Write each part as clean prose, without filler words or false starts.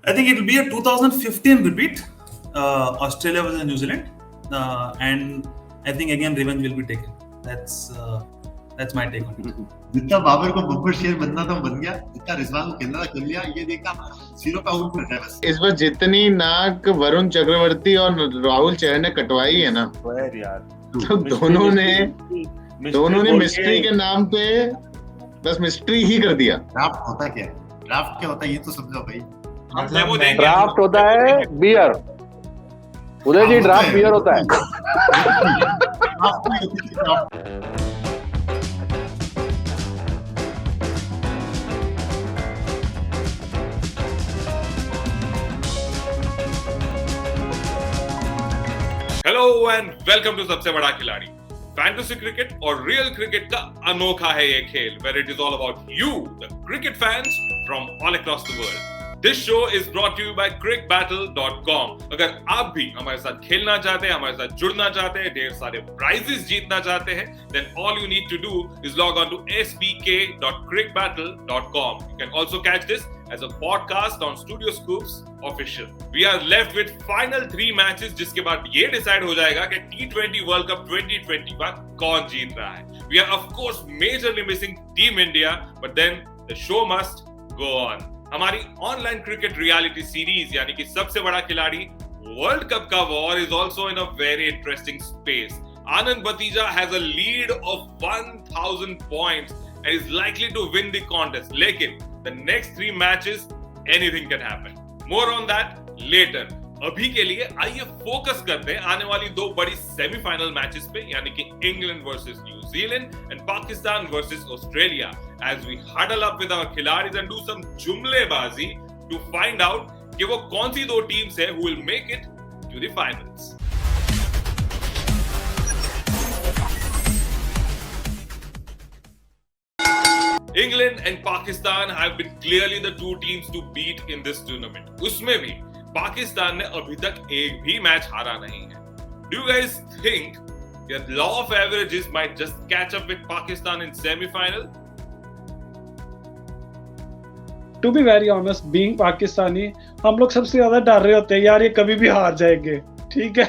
I think it will be a 2015 repeat, Australia versus New Zealand, and I think again revenge will be taken. That's my take on it. जितना बाबर को bumper share बनना था बन गया, जितना रिजवान को खेलना था खेल लिया, ये देखा 0 पे आउट कर रहा है बस। इस बार जितनी नाक वरुण चक्रवर्ती और राहुल चहर ने कटवाई है ना, तो दोनों ने मिस्ट्री के नाम पे बस मिस्ट्री ही कर दिया। ड्राफ्ट होता क्या है? ड्राफ्ट क्या होता है ये तो समझो भाई। ड्राफ्ट होता है beer. Uday ji, draft beer होता है। हेलो एंड वेलकम टू सबसे बड़ा खिलाड़ी। फैंटेसी क्रिकेट और रियल क्रिकेट का अनोखा है ये खेल, where it is all about you the cricket fans from all across the world. This show is brought to you by crickbattle.com। अगर आप भी हमारे साथ खेलना चाहते हैं, हमारे साथ जुड़ना चाहते हैं, ढेर सारे प्राइजेस जीतना चाहते हैं, then all you need to do is log on to sbk.crickbattle.com। You can also catch this as a podcast on Studio Scoops Official। We are left with final 3 matches, जिसके बाद ये डिसाइड हो जाएगा कि T20 World Cup 2021 कौन जीत रहा है। We are of course majorly missing Team India, but then the show must go on। हमारी ऑनलाइन क्रिकेट रियलिटी सीरीज यानी कि सबसे बड़ा खिलाड़ी वर्ल्ड कप का war is also in a very interesting space. Anand Bhatija has a lead of 1000 points and is likely to win the contest, लेकिन the next 3 matches anything can happen. More on that later. अभी के लिए आइए focus करते हैं आने वाली 2 बड़ी सेमीफाइनल मैचेस पे, यानी कि England versus New Zealand and Pakistan versus Australia, as we huddle up with our खिलाड़ीज and do some जुमलेबाजी to find out कि वो कौन सी 2 टीम्स है who will make it to the finals। England and Pakistan have been clearly the 2 teams to beat in this tournament। उसमें भी पाकिस्तान ने अभी तक एक भी मैच हारा नहीं है। Do you guys think that law of averages might just catch up with Pakistan in semi-final? To be very honest, being Pakistani, हम लोग सबसे ज्यादा डर रहे होते हैं यार ये कभी भी हार जाएंगे, ठीक है।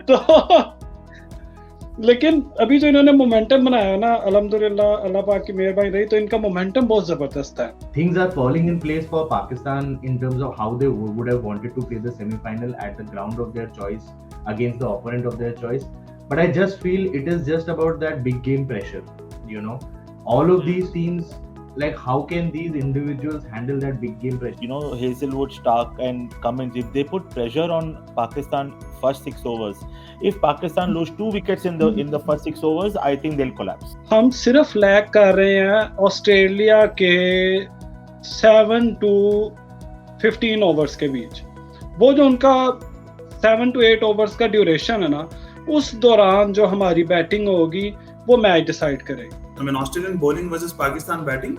तो लेकिन अभी जो इन्होंने मोमेंटम बनाया ना, अल्हम्दुलिल्लाह अल्लाह पाक की मेहरबानी रही, तो इनका मोमेंटम बहुत जबरदस्त है। Things are falling in place for Pakistan in terms of how they would have wanted to play the semi-final at the ground of their choice against the opponent of their choice. But I just feel it is just about that big game pressure. You know, all of these teams, like how can these individuals handle that big game pressure? You know, Hazelwood, Stark and Cummins, if they put pressure on Pakistan first 6 overs, if Pakistan lose 2 wickets in the first 6 overs, I think they'll collapse। हम सिर्फ lag कर रहे हैं Australia के 7 to 15 overs के बीच। वो जो उनका 7 to 8 ओवर्स का ड्यूरेशन है ना, उस दौरान जो हमारी बैटिंग होगी वो मैच डिसाइड करेगी। I mean, Australian bowling versus Pakistan batting,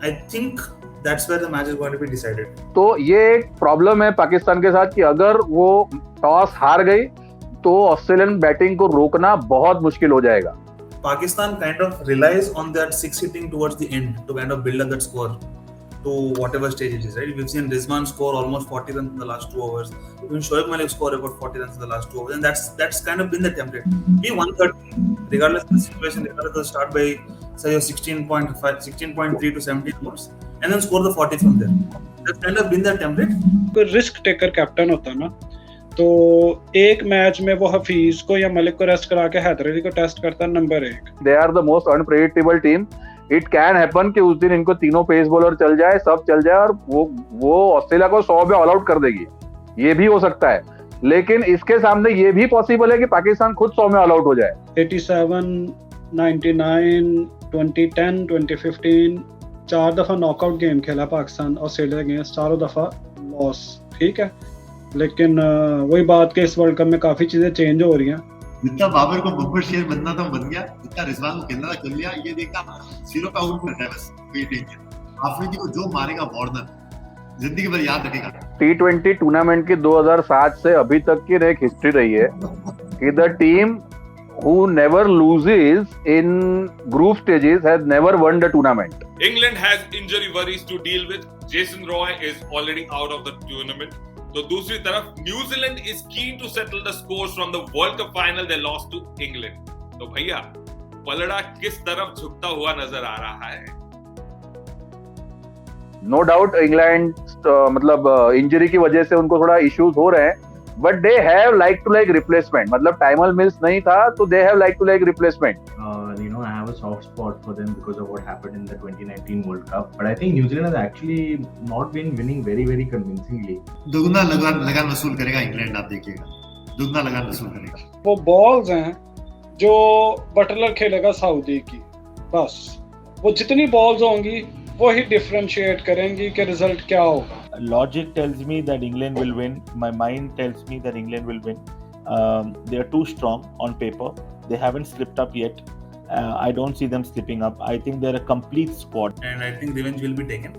I think that's where the match is going to be decided। तो ये एक प्रॉब्लम है पाकिस्तान के साथ कि अगर वो टॉस हार गई तो ऑस्ट्रेलियन बैटिंग को रोकना बहुत मुश्किल हो जाएगा। Pakistan kind of relies on that 6 hitting towards the end to kind of build up that score to whatever stage it is, right? We've seen Rizwan score almost 40 runs in the last 2 overs. Even Shoaib Malik score about 40 runs in the last 2 overs, and that's kind of been the template. Be 130, regardless of the situation, regardless of start by say your 16.5, 16.3 to 17 overs, and then score the 40 from there. That's kind of been the template. कोई risk taker captain होता है ना, तो एक match में वो हफीज को या मलिक को रेस्ट करा के हैदर अली को टेस्ट करता है number 1। They are the most unpredictable team. It can happen कि उस दिन इनको तीनों पेस बॉलर चल जाए, सब चल जाए और वो ऑस्ट्रेलिया को 100 पे ऑल आउट कर देगी, ये भी हो सकता है। लेकिन इसके सामने ये भी पॉसिबल है कि पाकिस्तान खुद 100 में ऑल आउट हो जाए। 87, 99, 2010, 2015 4 दफा नॉकआउट गेम खेला पाकिस्तान ऑस्ट्रेलिया अगेंस्ट, चारों दफा लॉस, ठीक है। लेकिन वही बात कि इस वर्ल्ड कप में काफी चीजें चेंज हो रही हैं। जितना बाबर को बम्पर शेयर बनना था बन गया, जितना रिजवान को खेलना था खेल लिया, ये देखा 0 पे आउट कर रहा है बस। कोई टेंशन, आफरीदी को जो मारेगा वार्नर जिंदगी भर याद रखेगा। T20 टूर्नामेंट की 2007 से अभी तक की एक हिस्ट्री रही है कि the team who never loses in group stages has never won the tournament. England has injury worries to deal with. Jason Roy is already out of the tournament. तो दूसरी तरफ New Zealand is keen to settle the scores from the World Cup final they lost to England. तो भैया पलड़ा किस तरफ झुकता हुआ नजर आ रहा है? No doubt इंग्लैंड मतलब इंजरी की वजह से उनको थोड़ा इश्यूज हो रहे हैं, but they have like to like replacement. मतलब टाइमल मिल्स नहीं था तो they have like to like replacement. I have a soft spot for them because of what happened in the 2019 World Cup. But I think New Zealand has actually not been winning very, very convincingly. दुगना लगान वसूल करेगा England, आप देखिएगा, दुगना लगान वसूल करेगा. वो बॉल्स हैं जो बटलर खेलेगा सऊदी की, बस वो जितनी बॉल्स होंगी वो ही डिफरेंशिएट करेंगी कि रिजल्ट क्या होगा. Logic tells me that England will win. My mind tells me that England will win. They are too strong on paper. They haven't slipped up yet. I don't see them slipping up. I think they're a complete squad. And I think revenge will be taken,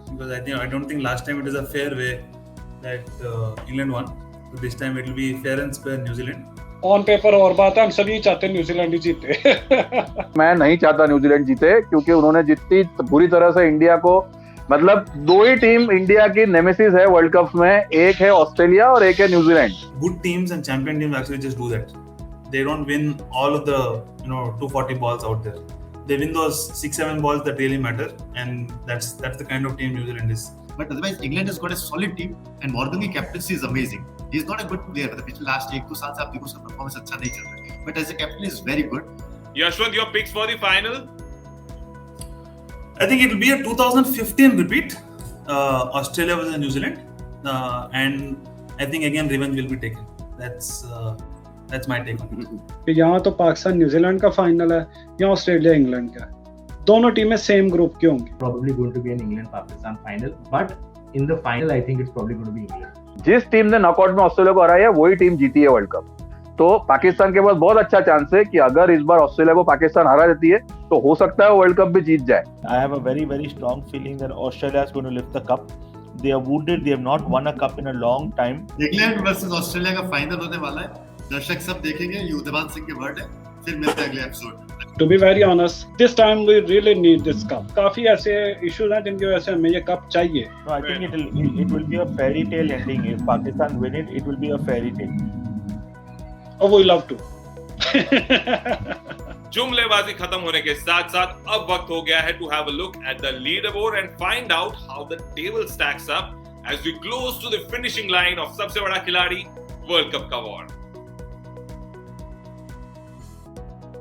because I don't think last time it is a fair way that England won. So this time it will be fair and square New Zealand. On paper और बात है, हम सभी चाहते हैं New Zealand ही जीते. मैं नहीं चाहता न्यूजीलैंड जीते, क्योंकि उन्होंने जितनी बुरी तरह से इंडिया को, मतलब दो ही टीम इंडिया की नेमेसिस है वर्ल्ड कप में, एक है ऑस्ट्रेलिया और एक है New Zealand. Good teams and champion teams actually just do that. They don't win all of the 240 balls out there. They win those 6-7 balls that really matter, and that's the kind of team New Zealand is. But otherwise England has got a solid team and Morgan की captaincy is amazing. He's not a good player, मतलब पिछले last 1-2 साल से आप देखो उसका performance अच्छा नहीं चल रहा है. But as a captain is very good. Yashwant, your picks for the final? I think it will be a 2015 repeat, Australia versus New Zealand, and I think again revenge will be taken. That's my take on it. यहाँ तो Pakistan New Zealand का final है, यहाँ Australia England का है. दोनों टीमें same group की होंगी. Probably going to be an England-Pakistan final, but in the final, I think it's probably going to be England. जिस टीम ने नॉकआउट में ऑस्ट्रेलिया को हराया है वही टीम जीती है वर्ल्ड कप. तो पाकिस्तान के पास बहुत अच्छा चांस है कि अगर इस बार ऑस्ट्रेलिया को पाकिस्तान हरा देती है तो हो सकता है वर्ल्ड कप भी जीत जाए. I have a very, very strong feeling that Australia is going to lift the cup. They are wounded. They have not won a cup in a long time. England versus Australia का final होने वाला है. दर्शक सब देखेंगे. ये उदयमान सिंह के word है. फिर मिलते हैं अगले episode. To be very honest, this time we really need this cup. काफी ऐसे इश्यूज हैं जिनकी वजह से हमें ये कप चाहिए. No, I think it will be a fairy tale ending. If Pakistan win it, it will be a fairy tale. Oh, we love to. जुमलेबाजी खत्म होने के साथ साथ अब वक्त हो गया है to have a look at the leaderboard and find out how the table stacks up as we close to the finishing line of सबसे बड़ा खिलाड़ी वर्ल्ड कप का वॉर.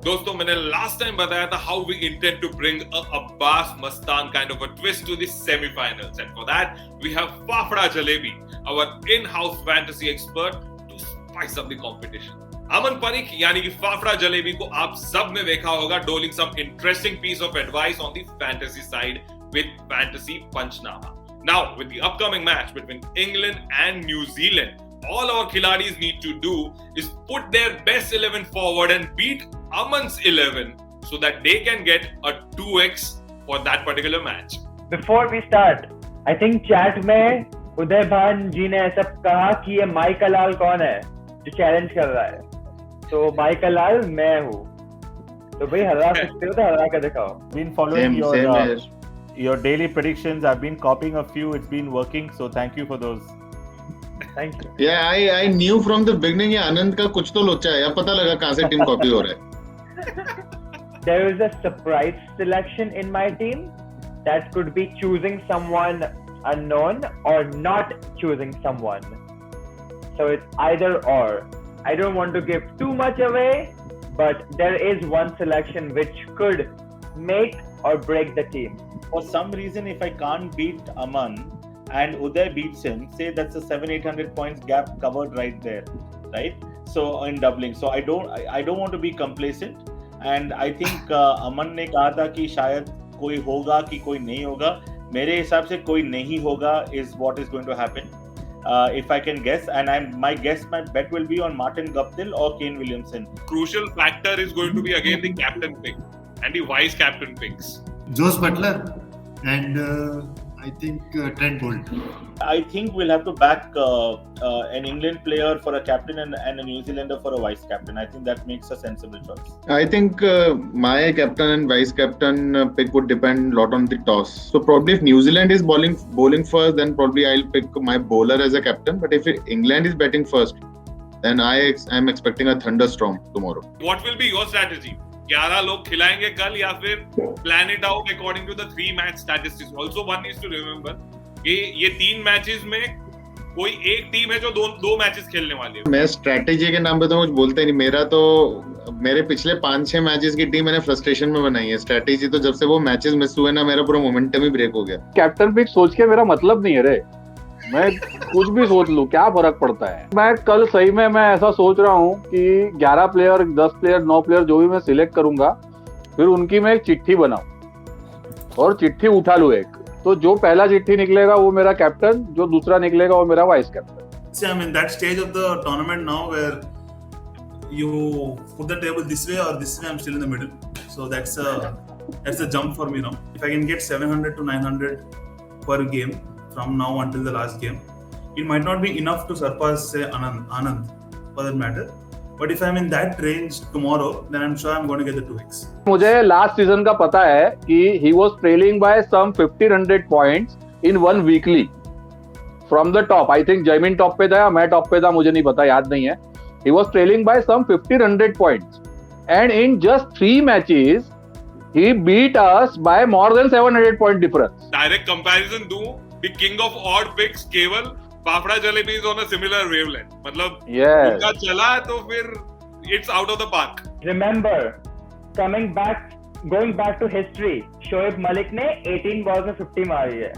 दोस्तों, मैंने लास्ट टाइम बताया था how we intend to bring a Abbas Mastan kind of a twist to the semi-finals, and for that we have Fafda Jalebi, our in-house fantasy expert, to spice up the competition. अमन परीख यानी कि फाफड़ा जलेबी को आप सब ने देखा होगा doling some interesting piece of advice on the fantasy side with Fantasy Panchnama. Now, with the upcoming match between England and New Zealand, all our Khiladis need to do is put their best 11 forward and beat Aman's 11 so that they can get a 2x for that particular match. Before we start, I think chat में उदय भान जी ने ऐसा कहा कि ये Michael लाल कौन है जो चैलेंज कर रहा है. तो माइकल लाल मैं हूँ. तो भाई हरा सकते हो तो हरा कर दिखाओ. Been following your daily predictions. I've been copying a few. It's been working. So thank you for those. Thank you. Yeah, I knew from the beginning ये आनंद का कुछ तो लोचा है. अब पता लगा कहाँ से टीम कॉपी हो रहा है. There is a surprise selection in my team that could be choosing someone unknown or not choosing someone. So it's either or. I don't want to give too much away, but there is one selection which could make or break the team. For some reason, if I can't beat Aman and Uday beats him, say that's a 700-800 points gap covered right there, right? So in doubling, so I don't want to be complacent, and I think Aman ने कहा था कि शायद कोई होगा कि कोई नहीं होगा. मेरे हिसाब से कोई नहीं होगा is what is going to happen. If I can guess, and my bet will be on Martin Guptill or Kane Williamson. Crucial factor is going to be again the captain pick and the vice captain picks. Josh Butler and I think Trent Bolt. I think we'll have to back an England player for a captain and a New Zealander for a vice captain. I think that makes a sensible choice. I think my captain and vice captain pick would depend a lot on the toss. So probably if New Zealand is bowling first, then probably I'll pick my bowler as a captain. But if England is batting first, then I'm expecting a thunderstorm tomorrow. What will be your strategy? 11 लोग खिलाएंगे कल या फिर plan it out according to the 3 match statistics. Also one needs to remember कि ये 3 matches में कोई एक टीम है जो दो मैचेस खेलने वाली है. मैं स्ट्रेटेजी के नाम पे तो कुछ बोलता ही नहीं. मेरे पिछले 5-6 मैचेस की टीम मैंने फ्रस्ट्रेशन में बनाई है. स्ट्रेटेजी तो जब से वो मैचेस मिस हुए ना, मेरा पूरा मोमेंटम ही ब्रेक हो गया. कैप्टन पिक सोच के मेरा मतलब नहीं है रे. मैं कुछ भी सोच लूं, क्या फर्क पड़ता है. मैं कल सही में मैं ऐसा सोच रहा हूँ कि 11 प्लेयर, 10 प्लेयर, 9 प्लेयर जो भी मैं सिलेक्ट करूंगा, फिर उनकी मैं एक चिट्ठी बनाऊं और चिट्ठी उठा लूं एक. तो जो पहला चिट्ठी निकलेगा वो मेरा कैप्टन, जो दूसरा निकलेगा वो मेरा vice captain. See, I'm in that stage of the tournament now where you put the table this way or this way, I'm still in the middle. So that's a jump for me now. If I can get 700 to 900 per game from now until the last game, it might not be enough to surpass, say, Anand for that matter. But if I'm in that range tomorrow, then I'm sure I'm going to get the 2x. मुझे last season का पता है कि he was trailing by some 1500 points in one weekly from the top. I think Jaimin top पे था या मैं top पे था, मुझे नहीं पता, याद नहीं है. He was trailing by some 1500 points, and in just 3 matches he beat us by more than 700 point difference. Direct comparison दूं, the king of odd picks केवल पापड़ा jalebi is on a similar wavelength. मतलब उनका चला तो फिर it's out of the park. Remember, going back to history, Shoaib Malik ने 18 balls में 50 मारी है.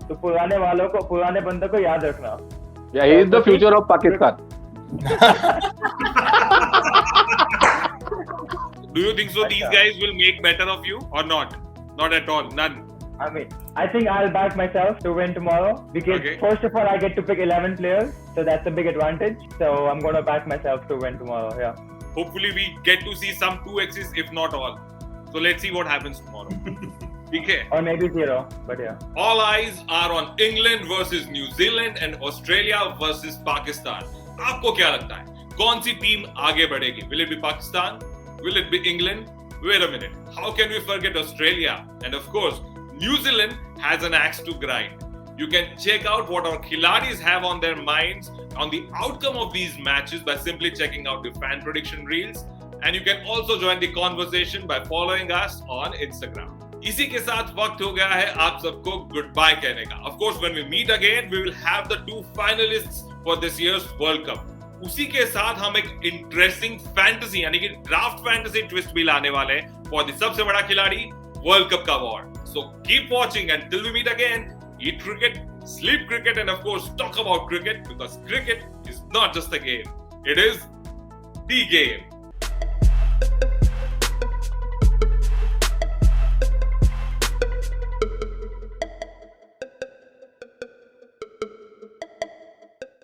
तो पुराने बंदों को याद रखना. Yeah, he is the future of Pakistan. Do you think so? These guys will make better of you or not? Not at all. None. I mean, I think I'll back myself to win tomorrow because first of all, I get to pick 11 players, so that's a big advantage. So I'm gonna back myself to win tomorrow. Yeah. Hopefully, we get to see some 2x's, if not all. So let's see what happens tomorrow. Okay. Or maybe 0, but yeah. All eyes are on England versus New Zealand and Australia versus Pakistan. आपको क्या लगता है? कौन सी team आगे बढ़ेगी? Will it be Pakistan? Will it be England? Wait a minute. How can we forget Australia? And of course, New Zealand has an axe to grind. You can check out what our Khiladis have on their minds on the outcome of these matches by simply checking out the fan prediction reels. And you can also join the conversation by following us on Instagram. इसी के साथ वक्त हो गया है आप सबको good bye कहने का. Of course, when we meet again, we will have the 2 finalists for this year's World Cup. उसी के साथ हम एक इंटरेस्टिंग फैंटेसी यानी कि ड्राफ्ट फैंटेसी ट्विस्ट भी लाने वाले हैं फॉर द सबसे बड़ा खिलाड़ी वर्ल्ड कप का award. So keep watching and till we meet again, eat cricket, sleep cricket, and of course talk about cricket, because cricket is not just a game, it is the game.